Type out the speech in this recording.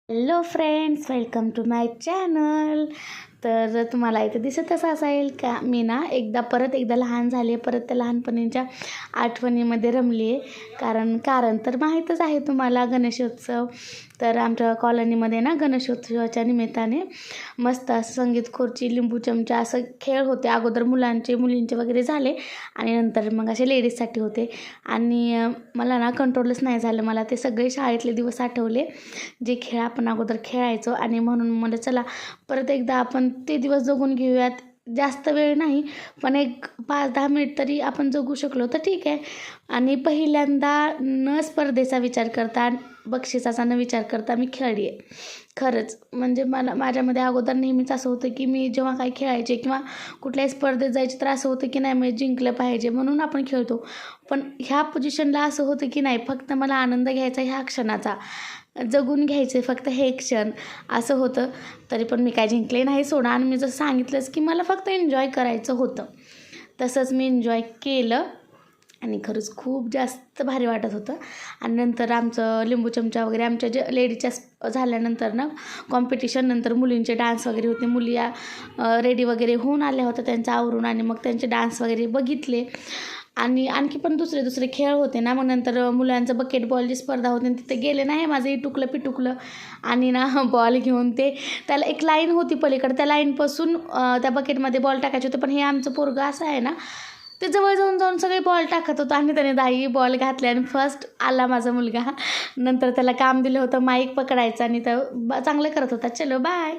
Hello friends, welcome to my channel. तर तुम्हाला इथं दिसतच असेल का मी ना परत एकदा लहान झाले, परत त्या लहानपणीच्या आठवणीमध्ये रमली आहे. कारण तर माहीतच आहे तुम्हाला, गणेशोत्सव. तर आमच्या कॉलनीमध्ये ना गणेशोत्सवाच्या निमित्ताने मस्त असं संगीत खुर्ची, लिंबू चमचा असं खेळ होते. अगोदर मुलांचे मुलींचे वगैरे झाले आणि नंतर मग असे लेडीजसाठी होते. आणि मला ना कंट्रोलच नाही झालं, मला ते सगळे शाळेतले दिवस आठवले, जे खेळ आपण अगोदर खेळायचो. आणि म्हणून मला चला परत एकदा आपण ते दिवस जगून घेऊयात. जास्त वेळ नाही, पण एक 5-10 मिनिट तरी आपण जगू शकलो तर ठीक आहे. आणि पहिल्यांदा न स्पर्धेचा विचार करता, बक्षिसाचा न विचार करता मी खेळली आहे. खरंच म्हणजे माझ्यामध्ये अगोदर नेहमीच असं होतं की मी जेव्हा काही खेळायचे किंवा कुठल्याही स्पर्धेत जायचे तर असं होतं की नाही, मी जिंकलं पाहिजे म्हणून आपण खेळतो. पण ह्या पोझिशनला असं होतं की नाही, फक्त मला आनंद घ्यायचा ह्या क्षणाचा, जगून घ्यायचे फक्त हे क्षण, असं होतं. तरी पण मी काय जिंकले नाही सोडा. आणि मी जसं सांगितलंच की मला फक्त एन्जॉय करायचं होतं, तसंच मी एन्जॉय केलं आणि खरंच खूप जास्त भारी वाटत होतं. आणि नंतर आमचं लिंबू चमचा वगैरे आमच्या जे लेडीजच्या झाल्यानंतर ना कॉम्पिटिशन, नंतर मुलींचे डान्स वगैरे होते. मुली रेडी वगैरे होऊन आल्या होत्या त्यांचं आवरून, आणि मग त्यांचे डान्स वगैरे बघितले. आणि आणखी पण दुसरे खेळ होते ना. मग नंतर मुलांचं बकेटबॉलची स्पर्धा होती, तिथे गेले नाही, माझं इटुकलं पिटुकलं. आणि ना बॉल घेऊन त्याला एक लाईन होती पलीकडे, त्या लाईनपासून त्या बकेटमध्ये बॉल टाकायचे होते. पण हे आमचं पोरगं असं आहे ना, ते जवळ जाऊन सगळे बॉल टाकत होतं आणि त्याने 10 बॉल घातले आणि फर्स्ट आला माझा मुलगा. नंतर त्याला काम दिलं होतं माईक पकडायचं आणि चांगलं करत होता. चलो बाय.